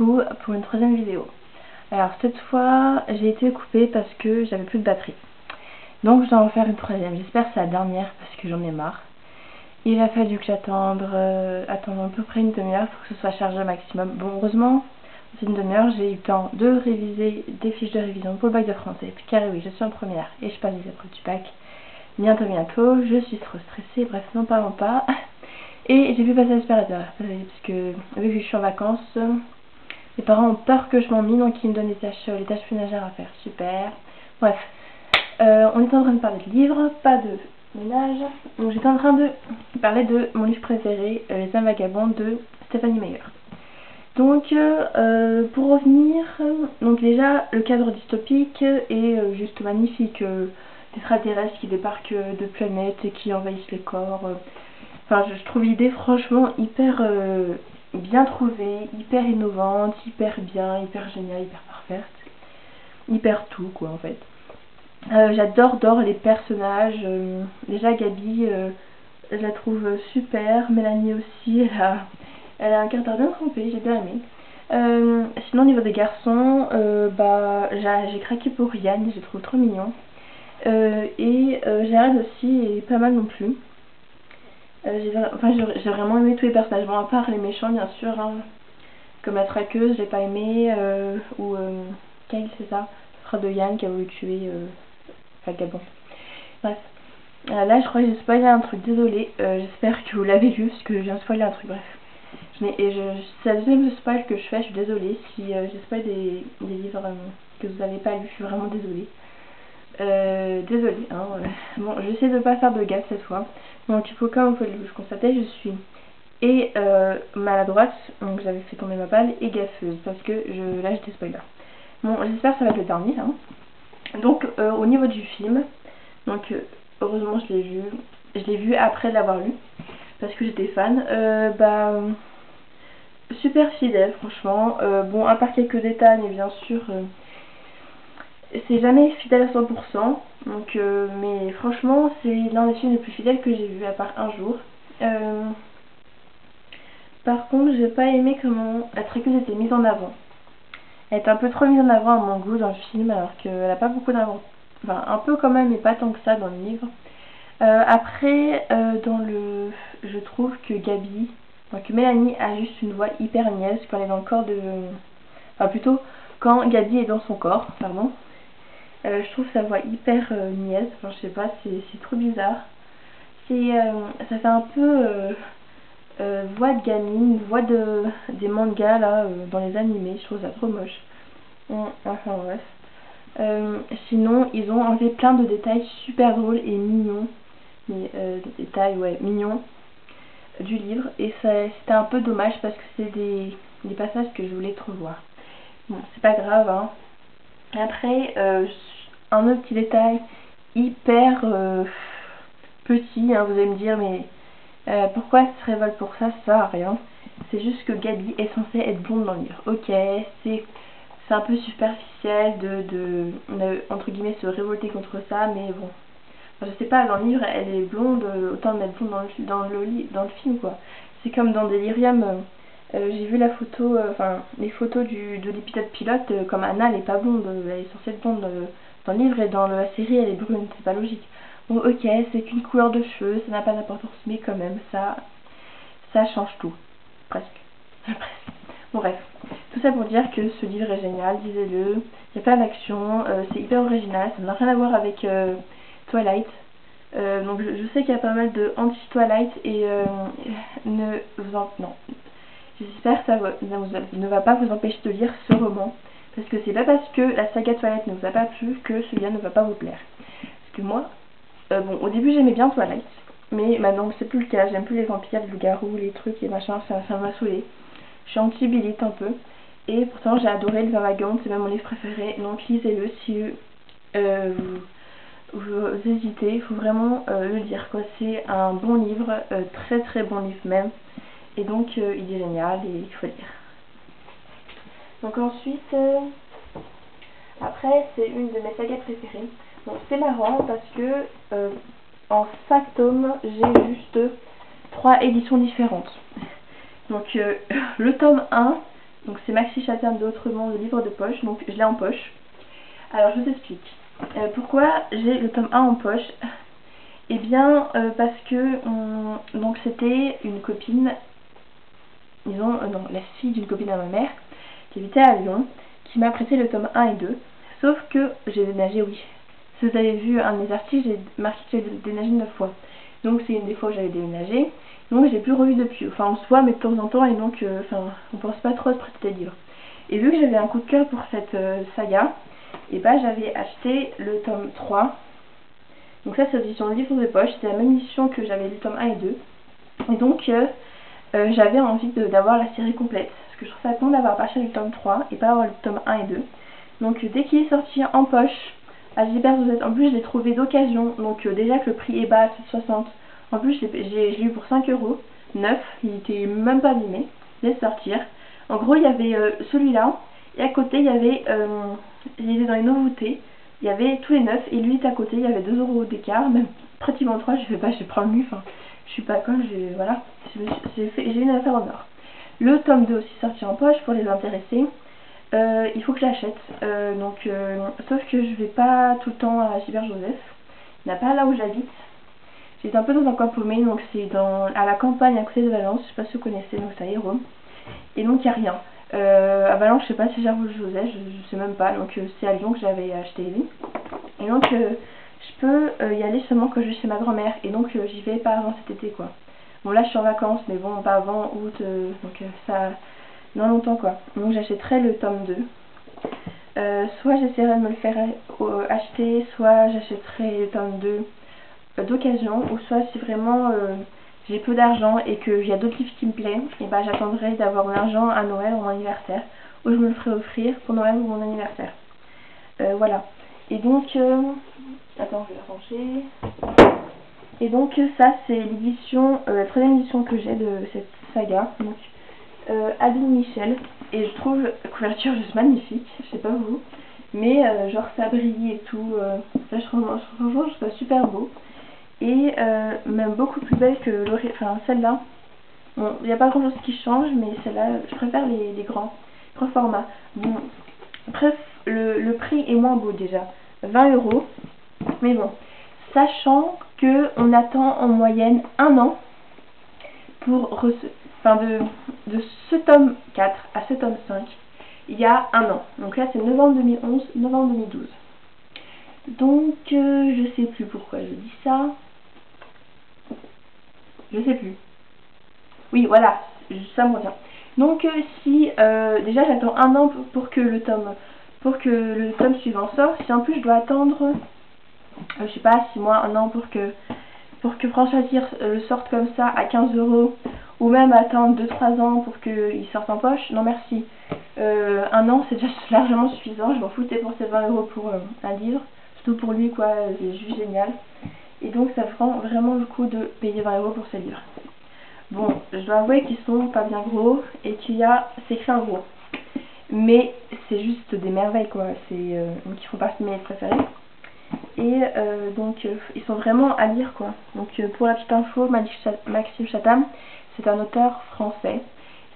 coucou pour une troisième vidéo. Alors cette fois j'ai été coupée parce que j'avais plus de batterie. Donc je dois en faire une troisième. J'espère que c'est la dernière parce que j'en ai marre. Il a fallu que attendre à peu près une demi-heure pour que ce soit chargé au maximum. Bon, heureusement, c'est une demi-heure, j'ai eu le temps de réviser des fiches de révision pour le bac de français. Puis carré oui, je suis en première et je passe les épreuves du bac. Bientôt, je suis trop stressée, bref, n'en parlons pas. Et j'ai vu passer l'aspirateur, parce que vu que je suis en vacances, mes parents ont peur que je m'ennuie, donc ils me donnent les tâches ménagères à faire. Super. Bref, on est en train de parler de livres, pas de ménage. Donc j'étais en train de parler de mon livre préféré, Les Âmes Vagabondes de Stephanie Meyer. Donc pour revenir, donc déjà le cadre dystopique est juste magnifique. Des extraterrestres qui débarquent de planètes et qui envahissent les corps. Enfin, je trouve l'idée franchement hyper bien trouvée, hyper innovante, hyper bien, hyper géniale, hyper parfaite. Hyper tout quoi en fait. J'adore les personnages. Déjà Gabi, je la trouve super. Mélanie aussi, elle a un caractère bien trempé, j'ai bien aimé. Sinon au niveau des garçons, j'ai craqué pour Yann, je le trouve trop mignon. Jared aussi est pas mal non plus. J'ai vraiment aimé tous les personnages, bon à part les méchants bien sûr, hein, comme la traqueuse, j'ai pas aimé, Kyle c'est ça, le frère de Yann qui a voulu tuer Vagabond. Bref, là je crois que j'ai spoilé un truc, désolé, j'espère que vous l'avez lu parce que je viens de spoiler un truc, bref. C'est la deuxième spoil que je fais, je suis désolée si j'ai spoilé des livres que vous n'avez pas lu, je suis vraiment désolée. Désolée, hein, bon, j'essaie de pas faire de gaffe cette fois. Donc, comme vous pouvez le constater, je suis maladroite, donc j'avais fait tomber ma balle, et gaffeuse, parce que là j'étais spoiler. Bon, j'espère que ça va être le dernier. Hein. Donc, au niveau du film, donc heureusement je l'ai vu après l'avoir lu, parce que j'étais fan. Super fidèle, franchement. Bon, à part quelques détails, mais bien sûr. C'est jamais fidèle à 100%, donc, mais franchement c'est l'un des films les plus fidèles que j'ai vu à part Un Jour. Par contre j'ai pas aimé comment la traqueuse était mise en avant. Elle est un peu trop mise en avant à mon goût dans le film alors qu'elle a pas beaucoup d'avant. Enfin un peu quand même mais pas tant que ça dans le livre. Après je trouve que Gabi, donc Mélanie a juste une voix hyper niaise quand elle est dans le corps de... Enfin plutôt quand Gabi est dans son corps, pardon. Je trouve sa voix hyper niaise, enfin je sais pas, c'est trop bizarre. Ça fait un peu voix de gamine, voix des mangas là, dans les animés, je trouve ça trop moche. Enfin bref. Sinon ils ont enlevé plein de détails super drôles et mignons, mais des détails ouais, mignons du livre, et c'était un peu dommage parce que c'est des passages que je voulais trop voir. Bon, c'est pas grave, hein. Après, un autre petit détail hyper petit, hein, vous allez me dire, mais pourquoi elle se révolte pour ça? Ça sert à rien. C'est juste que Gabi est censée être blonde dans le livre. Ok, c'est un peu superficiel entre guillemets, se révolter contre ça, mais bon. Enfin, je sais pas, dans le livre, elle est blonde, autant de mettre blonde dans le film, quoi. C'est comme dans Delirium. J'ai vu la photo, les photos de l'épisode pilote, comme Anna elle est pas blonde, elle est censée être blonde dans le livre, et dans la série elle est brune, c'est pas logique. Bon ok, c'est qu'une couleur de cheveux, ça n'a pas d'importance, mais quand même, ça change tout, presque. Bon bref, tout ça pour dire que ce livre est génial, lisez-le, il y a plein d'actions, c'est hyper original, ça n'a rien à voir avec Twilight. Donc je sais qu'il y a pas mal de anti-Twilight et non. J'espère que ça ne va pas vous empêcher de lire ce roman. Parce que c'est pas parce que la saga Twilight ne vous a pas plu que celui-là ne va pas vous plaire. Parce que moi, bon, au début j'aimais bien Twilight. Mais maintenant c'est plus le cas. J'aime plus les vampires, les loups-garous, les trucs et machin. Ça m'a saoulé. Je suis anti-Bélite un peu. Et pourtant j'ai adoré Les Vagabondes. C'est même mon livre préféré. Donc lisez-le si vous hésitez. Il faut vraiment le lire, quoi. C'est un bon livre. Très très bon livre même. Et donc il est génial et il faut lire. Donc ensuite, après c'est une de mes sagas préférées. Donc c'est marrant parce que en 5 tomes j'ai juste 3 éditions différentes. Donc le tome 1, Donc c'est Maxime Chatham de Autrement, le livre de poche, donc je l'ai en poche. Alors je vous explique. Pourquoi j'ai le tome 1 en poche? Eh bien parce que donc c'était une copine, disons, non, la fille d'une copine à ma mère, qui habitait à Lyon, qui m'a prêté le tome 1 et 2. Sauf que j'ai déménagé, oui. Si vous avez vu un de mes articles, j'ai marqué que j'ai déménagé 9 fois. Donc c'est une des fois où j'avais déménagé. Donc j'ai plus revu depuis. Enfin on se voit mais de temps en temps et donc on pense pas trop à se prêter des livres. Et vu que j'avais un coup de cœur pour cette saga, et bah j'avais acheté le tome 3. Donc ça c'est l'édition livre de poche, c'était la même édition que j'avais lu tome 1 et 2. Et donc j'avais envie d'avoir la série complète. Parce que je trouve ça con d'avoir acheté le tome 3 et pas avoir le tome 1 et 2. Donc dès qu'il est sorti en poche, à Gilbert Joseph, en plus je l'ai trouvé d'occasion, donc déjà que le prix est bas à 7,60. En plus je l'ai eu pour 5 €, neuf, il était même pas abîmé, laisse sortir. En gros il y avait celui-là, et à côté il y avait, il était dans les nouveautés, il y avait tous les neufs, et lui était à côté, il y avait 2 € d'écart, même pratiquement 3, je fais pas, je prends le nu, enfin, je suis pas con, voilà, j'ai eu une affaire en or. Le tome 2 aussi sorti en poche pour les intéressés. Il faut que je l'achète, sauf que je vais pas tout le temps à Gilbert Joseph, il n'y a pas là où j'habite. J'étais un peu dans un coin paumé, donc c'est à la campagne à côté de Valence, je sais pas si vous connaissez, donc c'est à Hérault. Et donc il n'y a rien. À Valence, je sais pas si Gilbert Joseph, je sais même pas, donc c'est à Lyon que j'avais acheté lui. Et donc je peux y aller seulement quand je vais chez ma grand-mère, et donc j'y vais pas avant cet été quoi. Bon là je suis en vacances, mais bon pas avant août, donc ça... non longtemps quoi. Donc j'achèterai le tome 2. Soit j'essaierai de me le faire acheter, soit j'achèterai le tome 2 d'occasion, ou soit si vraiment j'ai peu d'argent et qu'il y a d'autres livres qui me plaisent, et bah j'attendrai d'avoir mon argent à Noël ou mon anniversaire, ou je me le ferai offrir pour Noël ou mon anniversaire. Voilà. Et donc, attends, je vais ranger. Et donc ça c'est l'édition, la troisième édition que j'ai de cette saga. Donc Adeline Michel, et je trouve la couverture juste magnifique, je sais pas vous, mais genre ça brille et tout, là franchement je trouve ça super beau, et même beaucoup plus belle que celle-là. Bon, il n'y a pas grand chose qui change, mais celle-là, je préfère les grands formats. Bon, bref, le prix est moins beau déjà, 20 €, mais bon, sachant que on attend en moyenne 1 an pour de ce tome 4 à ce tome 5, il y a 1 an. Donc là c'est novembre 2011, novembre 2012. Donc je sais plus pourquoi je dis ça. Je sais plus. Oui voilà, ça me revient. Donc si déjà j'attends 1 an pour que le tome suivant sorte, si en plus je dois attendre je sais pas 6 mois, 1 an pour que France Loisirs le sorte comme ça à 15 €, ou même attendre 2-3 ans pour qu'il sorte en poche, non merci. 1 an c'est déjà largement suffisant, je m'en foutais pour ces 20 € pour un livre, surtout pour lui quoi, c'est juste génial. Et donc ça prend vraiment le coup de payer 20 € pour ce livre. Bon, je dois avouer qu'ils sont pas bien gros et c'est écrit en gros. Mais c'est juste des merveilles quoi, donc ils font partie de mes préférés. Et donc ils sont vraiment à lire quoi. Donc pour la petite info, Maxime Chatham, c'est un auteur français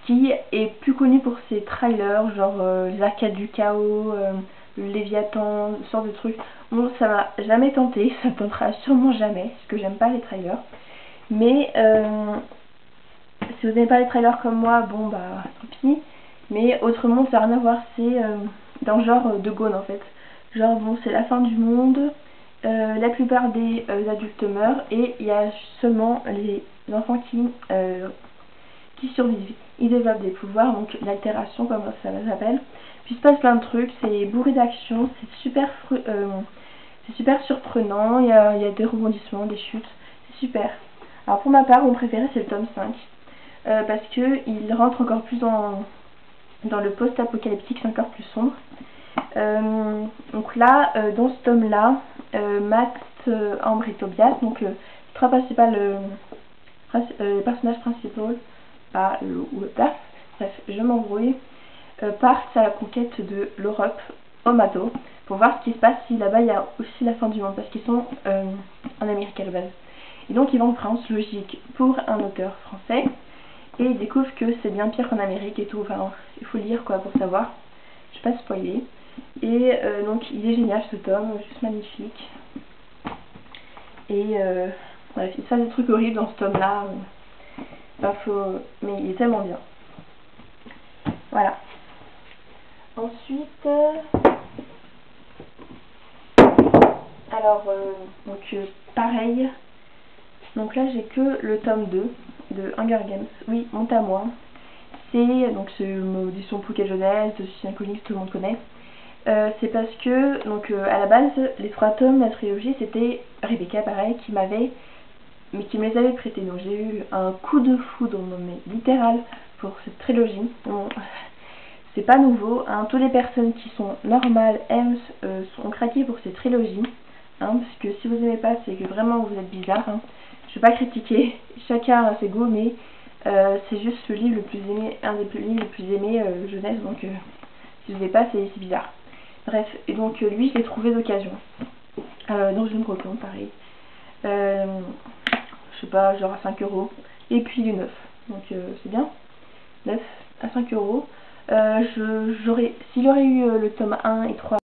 qui est plus connu pour ses trailers, genre les Arcades du Chaos, le Léviathan, ce genre de trucs. Bon, ça m'a jamais tenté, ça ne tentera sûrement jamais, parce que j'aime pas les trailers. Mais si vous n'aimez pas les trailers comme moi, bon bah tant pis. Mais autrement, ça n'a rien à voir, c'est dans le genre de Gaulle en fait. Genre bon, c'est la fin du monde. La plupart des adultes meurent et il y a seulement les enfants qui survivent. Ils développent des pouvoirs, donc l'altération comme ça s'appelle. Puis il se passe plein de trucs, c'est bourré d'action, c'est super surprenant, il y a des rebondissements, des chutes, c'est super. Alors pour ma part, mon préféré c'est le tome 5, parce que il rentre encore plus dans le post-apocalyptique, c'est encore plus sombre. Donc là, dans ce tome là, Matt, Ambre et Tobias, donc trois personnages principaux, ou le PAF, bref, je m'embrouille, partent à la conquête de l'Europe au Mato pour voir ce qui se passe si là-bas il y a aussi la fin du monde, parce qu'ils sont en Amérique à la base. Et donc ils vont en France, logique pour un auteur français. et ils découvrent que c'est bien pire qu'en Amérique et tout. Enfin, il faut lire quoi pour savoir. Je vais pas spoiler. Et donc il est génial ce tome, juste magnifique. Et bref, il se passe des trucs horribles dans ce tome là. Mais il est tellement bien. Voilà. Ensuite, alors pareil. Donc là j'ai que le tome 2 de Hunger Games. Oui, Honte à moi. C'est une édition Pocket Jeunesse, de Soutien Comics, tout le monde connaît. C'est parce que à la base les 3 tomes de la trilogie c'était Rebecca pareil qui me les avait prêtés. Donc j'ai eu un coup de foudre mais littéral pour cette trilogie. Bon, c'est pas nouveau, hein. Toutes les personnes qui sont normales sont craquées pour cette trilogie, hein, parce que si vous aimez pas c'est que vraiment vous êtes bizarre, hein. Je vais pas critiquer, chacun a ses goûts, mais c'est juste le livre le plus aimé, un des livres les plus aimés jeunesse, donc si vous n'avez pas c'est bizarre. Bref, et donc lui je l'ai trouvé d'occasion dans une brocante pareil, je sais pas, genre à 5 €, et puis il est neuf, donc c'est bien, 9 à 5 €. S'il y aurait eu le tome 1 et 3